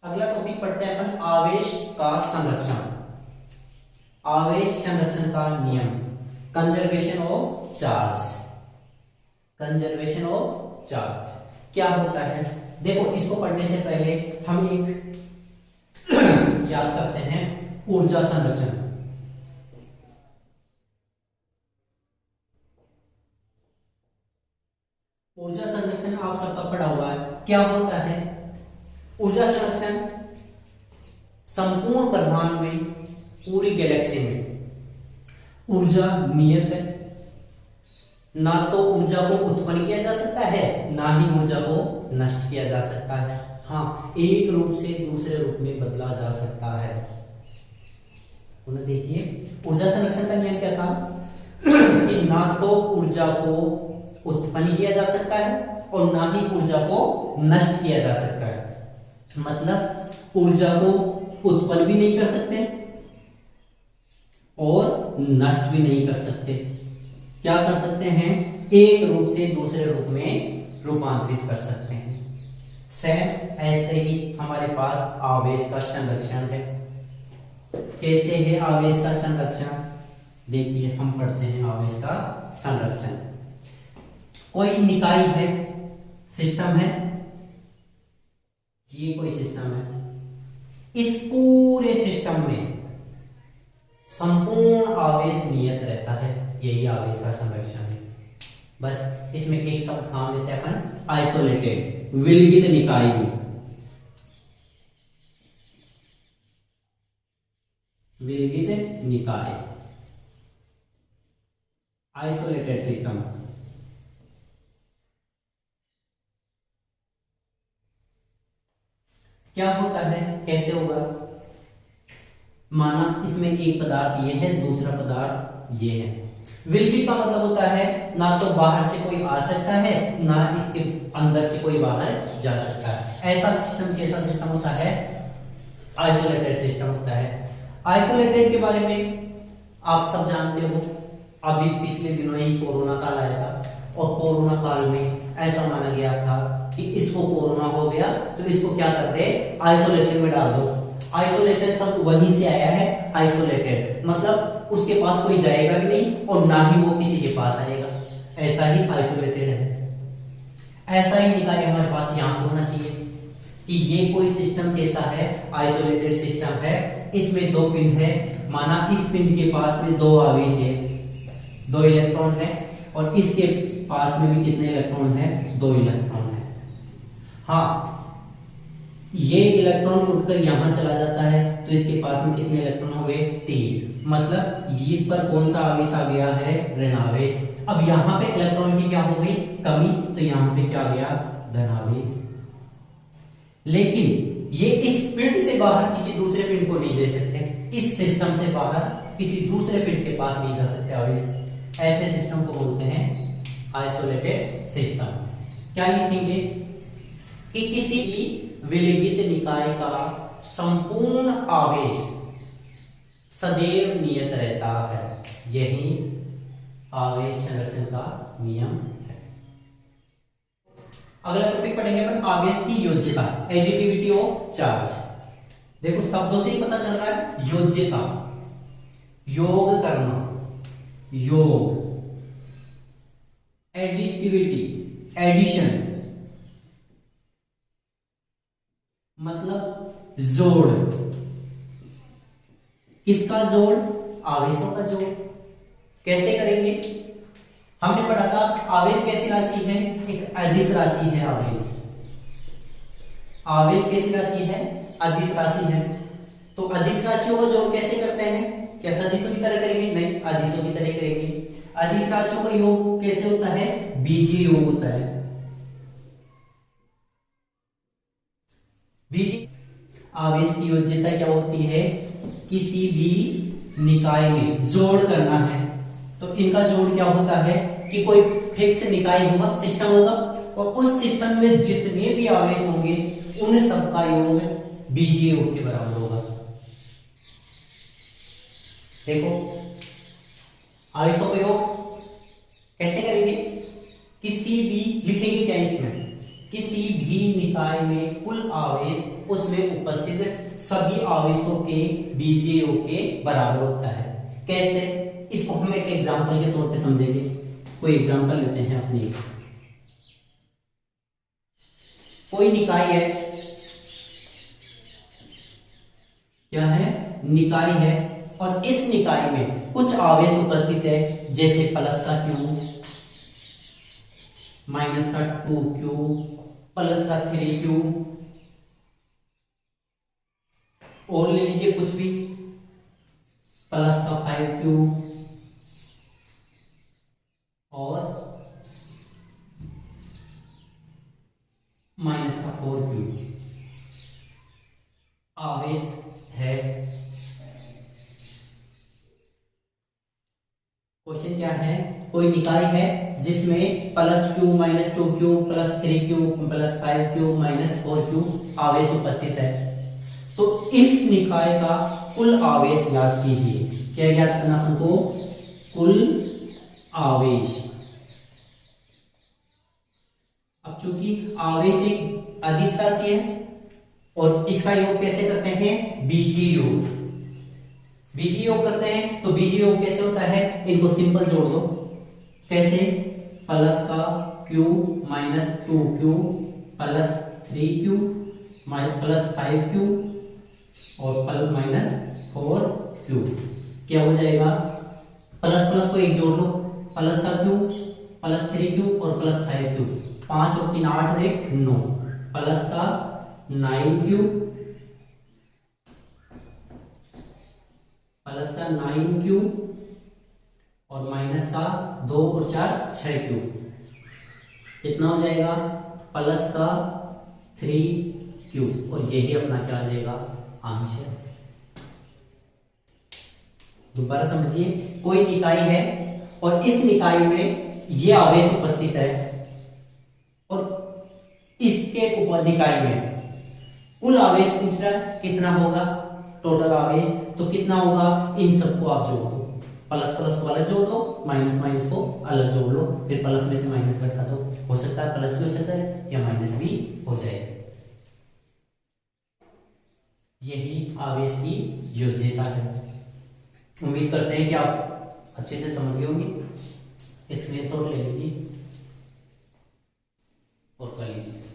अगला टॉपिक पढ़ते हैं अपन आवेश का संरक्षण। आवेश संरक्षण का नियम, conservation of charge. Conservation of charge क्या होता है? देखो, इसको पढ़ने से पहले हम एक याद करते हैं ऊर्जा संरक्षण। ऊर्जा संरक्षण आप सबका पढ़ा हुआ है। क्या होता है ऊर्जा संरक्षण? संपूर्ण ब्रह्मांड में, पूरी गैलेक्सी में ऊर्जा नियत है। ना तो ऊर्जा को उत्पन्न किया जा सकता है, ना ही ऊर्जा को नष्ट किया जा सकता है। हाँ, एक रूप से दूसरे रूप में बदला जा सकता है। उन्हें देखिए, ऊर्जा संरक्षण का नियम क्या था कि ना तो ऊर्जा को उत्पन्न किया जा सकता है और ना ही ऊर्जा को नष्ट किया जा सकता है। मतलब ऊर्जा को उत्पन्न भी नहीं कर सकते और नष्ट भी नहीं कर सकते। क्या कर सकते हैं? एक रूप से दूसरे रूप में रूपांतरित कर सकते हैं। सेम ऐसे ही हमारे पास आवेश का संरक्षण है। कैसे है आवेश का संरक्षण? देखिए, हम पढ़ते हैं आवेश का संरक्षण। कोई निकाय है, सिस्टम है, ये कोई सिस्टम है। इस पूरे सिस्टम में संपूर्ण आवेश नियत रहता है, यही आवेश का संरक्षण है। बस इसमें एक शब्द काम लेते हैं अपन, आइसोलेटेड, विलगित निकाय में। विलगित निकाय, आइसोलेटेड सिस्टम। क्या होता है, कैसे होगा? माना इसमें एक पदार्थ ये है, दूसरा पदार्थ ये है। विलगित का मतलब होता है ना तो बाहर से कोई आ सकता है, ना इसके अंदर से कोई बाहर जा सकता है। ऐसा सिस्टम कैसा सिस्टम होता है? आइसोलेटेड सिस्टम होता है। आइसोलेटेड के बारे में आप सब जानते हो। अभी पिछले दिनों ही कोरोना काल आया था और कोरोना काल में ऐसा माना गया था कि इसको कोरोना हो गया तो इसको क्या करते, आइसोलेशन में डाल दो। आइसोलेशन शब्द वहीं से आया है, आइसोलेटेड मतलब उसके पास कोई जाएगा भी नहीं और ना ही वो किसी के पास आएगा। ऐसा ही आइसोलेटेड है। ऐसा ही निकाय हमारे पास यहाँ पे होना चाहिए कि ये कोई सिस्टम कैसा है, आइसोलेटेड सिस्टम है। इसमें दो पिंड है। माना इस पिंड के पास में दो आवेश है, दो इलेक्ट्रॉन है, और इसके पास में भी कितने इलेक्ट्रॉन है? दो इलेक्ट्रॉन है। हाँ, ये इलेक्ट्रॉन उठकर यहां चला जाता है तो इसके पास में कितने इलेक्ट्रॉन हो गए? 3। मतलब इस पर कौन सा आवेश आ गया है? ऋणावेश। अब यहाँ पे इलेक्ट्रॉन की क्या हो गई? कमी, तो यहाँ पे क्या आ गया? धनावेश। लेकिन ये इस पिंड से बाहर किसी दूसरे पिंड को नहीं दे सकते, इस सिस्टम से बाहर किसी दूसरे पिंड के पास नहीं जा सकते आवेश। ऐसे सिस्टम को बोलते हैं आइसोलेटेड सिस्टम। क्या लिखेंगे कि किसी विलगित निकाय का संपूर्ण आवेश सदैव नियत रहता है। यही आवेश संरक्षण का नियम है। अगला टॉपिक पढ़ेंगे अपन आवेश की योज्यता, एडिटिविटी ऑफ चार्ज। देखो, शब्दों से ही पता चल रहा है, योज्यता, योग करना, योग, एडिटिविटी, एडिशन मतलब जोड़। किसका जोड़? आवेशों का जोड़। कैसे करेंगे? हमने पढ़ा था आवेश कैसी राशि है? एक अदिश राशि है आवेश। आवेश कैसी राशि है? अदिश राशि है। तो अदिश राशियों का जोड़ कैसे करते हैं? क्या सदिशों की तरह करेंगे? नहीं, अदिशों की तरह करेंगे। अदिश राशियों का योग कैसे होता है? बीजीय योग होता है। बीजीय आवेश की योज्यता क्या होती है? किसी भी निकाय में जोड़ करना है तो इनका जोड़ क्या होता है कि कोई फिक्स निकाय होगा, सिस्टम होगा, और उस सिस्टम में जितने भी आवेश होंगे उन सबका योग बीजीय योग के बराबर होगा। देखो, आवेशों का योग कैसे करेंगे? किसी भी लिखेंगे क्या इसमें? किसी भी निकाय में कुल आवेश उसमें उपस्थित सभी आवेशों के बीजीय योग के बराबर होता है। कैसे, इसको हम एक एग्जांपल के तौर पे समझेंगे। कोई एग्जांपल लेते हैं अपनी। कोई निकाय है, क्या है, निकाय है, और इस निकाय में कुछ आवेश उपस्थित है, जैसे प्लस का Q, माइनस का 2Q, प्लस का 3Q, और ले लीजिए कुछ भी, प्लस का 5Q और माइनस का 4Q आवेश है। क्वेश्चन क्या है, कोई निकाय है जिसमें plus Q minus 2Q plus 3Q plus 5Q minus 4Q आवेश उपस्थित है। तो इस निकाय का कुल आवेश ज्ञात कीजिए। क्या ज्ञात करना हमको, कुल आवेश। अब चूंकि आवेश एक अदिश राशि है और इसका योग कैसे करते हैं, बीजीय योग। बीजीय योग करते हैं तो बीजीय योग कैसे होता है, इनको सिंपल जोड़ दो। कैसे, प्लस का Q minus 2Q plus 3Q plus 5Q और माइनस 4Q, क्या हो जाएगा, प्लस प्लस को एक जोड़ लो, प्लस का Q प्लस 3Q और प्लस 5Q, 5 और 3 8 और 1 9, प्लस का 9Q प्लस का 9Q और माइनस का 2 और 4 6Q, कितना हो जाएगा, प्लस का 3Q, और यही अपना क्या आ जाएगा, आंसर। दोबारा समझिए, कोई निकाय है और इस निकाय में ये आवेश उपस्थित है और इसके उप निकाय में कुल आवेश पूछ रहा है, कितना होगा टोटल आवेश, तो कितना होगा, इन सबको आप जोड़ दो, प्लस प्लस को अलग जोड़ दो, माइनस माइनस को अलग जोड़ लो, फिर प्लस में से माइनस घटा दो, हो सकता है प्लस भी हो सकता है या माइनस भी हो जाए। यही आवेश की योज्यता है। उम्मीद करते हैं कि आप अच्छे से समझ गए होंगे। स्क्रीनशॉट ले लीजिए और कर लीजिए।